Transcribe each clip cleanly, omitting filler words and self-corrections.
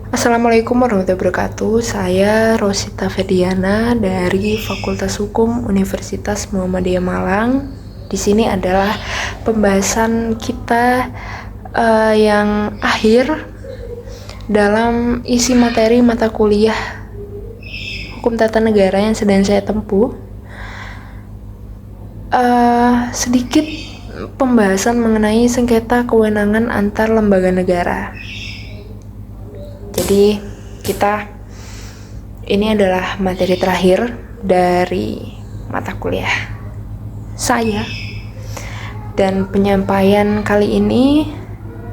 Assalamualaikum warahmatullahi wabarakatuh. Saya Rosita Ferdiana dari Fakultas Hukum Universitas Muhammadiyah Malang. Di sini adalah pembahasan kita yang akhir dalam isi materi mata kuliah Hukum Tata Negara yang sedang saya tempuh. Sedikit pembahasan mengenai sengketa kewenangan antar lembaga negara. Jadi ini adalah materi terakhir dari mata kuliah saya, dan penyampaian kali ini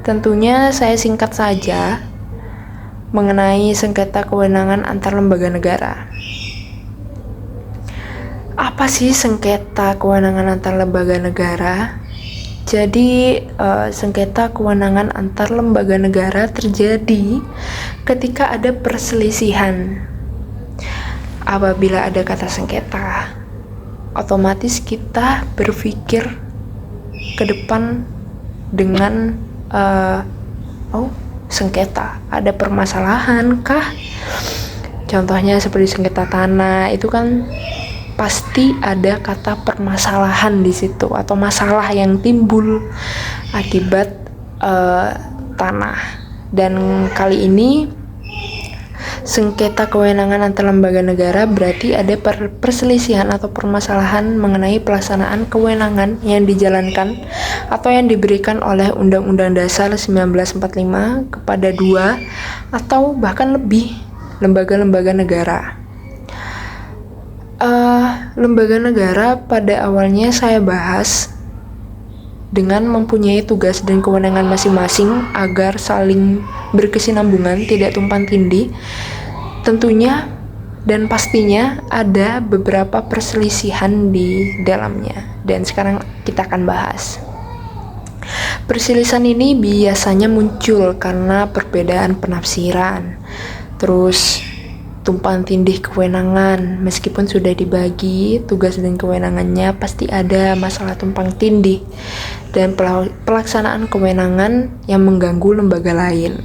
tentunya saya singkat saja mengenai sengketa kewenangan antar lembaga negara. Apa sih sengketa kewenangan antar lembaga negara? Jadi sengketa kewenangan antar lembaga negara terjadi ketika ada perselisihan. Apabila ada kata sengketa, otomatis kita berpikir ke depan dengan sengketa, ada permasalahan kah? Contohnya seperti sengketa tanah, itu kan pasti ada kata permasalahan di situ atau masalah yang timbul akibat tanah. Dan kali ini sengketa kewenangan antar lembaga negara berarti ada perselisihan atau permasalahan mengenai pelaksanaan kewenangan yang dijalankan atau yang diberikan oleh Undang-Undang Dasar 1945 kepada dua atau bahkan lebih lembaga-lembaga negara. Lembaga negara pada awalnya saya bahas dengan mempunyai tugas dan kewenangan masing-masing agar saling berkesinambungan, tidak tumpang tindih. Tentunya dan pastinya ada beberapa perselisihan di dalamnya, dan sekarang kita akan bahas. Perselisihan ini biasanya muncul karena perbedaan penafsiran, terus tumpang tindih kewenangan. Meskipun sudah dibagi tugas dan kewenangannya, pasti ada masalah tumpang tindih dan pelaksanaan kewenangan yang mengganggu lembaga lain.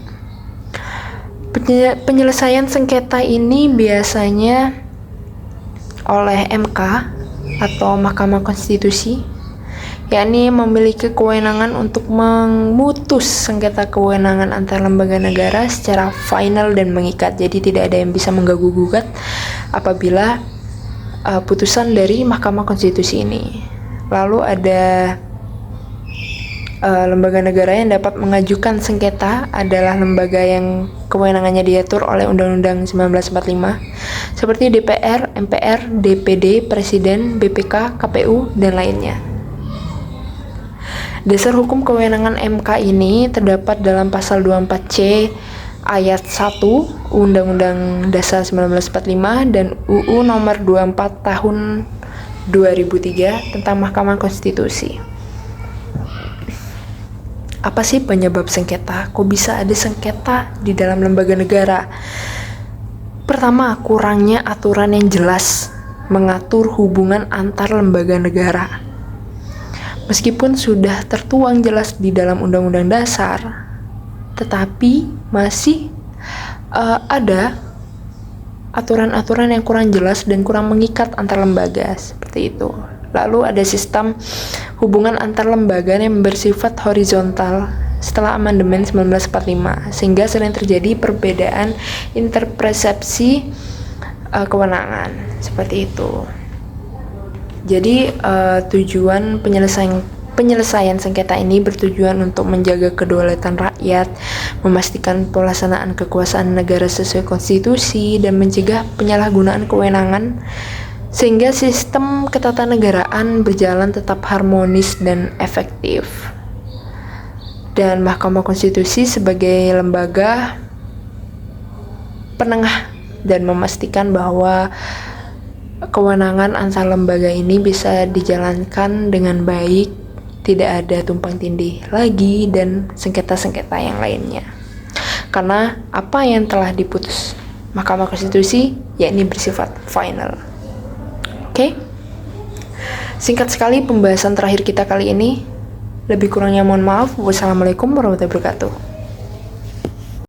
Penyelesaian sengketa ini biasanya oleh MK atau Mahkamah Konstitusi, yakni memiliki kewenangan untuk memutus sengketa kewenangan antar lembaga negara secara final dan mengikat. Jadi tidak ada yang bisa mengganggu-gugat apabila putusan dari Mahkamah Konstitusi ini. Lalu ada lembaga negara yang dapat mengajukan sengketa adalah lembaga yang kewenangannya diatur oleh Undang-Undang 1945 seperti DPR, MPR, DPD, Presiden, BPK, KPU, dan lainnya. Dasar hukum kewenangan MK ini terdapat dalam pasal 24C ayat 1 Undang-Undang Dasar 1945 dan UU nomor 24 tahun 2003 tentang Mahkamah Konstitusi. Apa sih penyebab sengketa? Kok bisa ada sengketa di dalam lembaga negara? Pertama, kurangnya aturan yang jelas mengatur hubungan antar lembaga negara. Meskipun sudah tertuang jelas di dalam Undang-Undang Dasar, tetapi masih ada aturan-aturan yang kurang jelas dan kurang mengikat antar lembaga, seperti itu. Lalu ada sistem hubungan antar lembaga yang bersifat horizontal setelah amandemen 1945, sehingga sering terjadi perbedaan interpersepsi kewenangan, seperti itu. Jadi tujuan penyelesaian sengketa ini bertujuan untuk menjaga kedaulatan rakyat, memastikan pelaksanaan kekuasaan negara sesuai konstitusi, dan mencegah penyalahgunaan kewenangan sehingga sistem ketatanegaraan berjalan tetap harmonis dan efektif. Dan Mahkamah Konstitusi sebagai lembaga penengah dan memastikan bahwa kewenangan antar lembaga ini bisa dijalankan dengan baik, tidak ada tumpang tindih lagi dan sengketa-sengketa yang lainnya. Karena apa yang telah diputus Mahkamah Konstitusi yakni bersifat final. Oke? Singkat sekali pembahasan terakhir kita kali ini. Lebih kurangnya mohon maaf. Wassalamualaikum warahmatullahi wabarakatuh.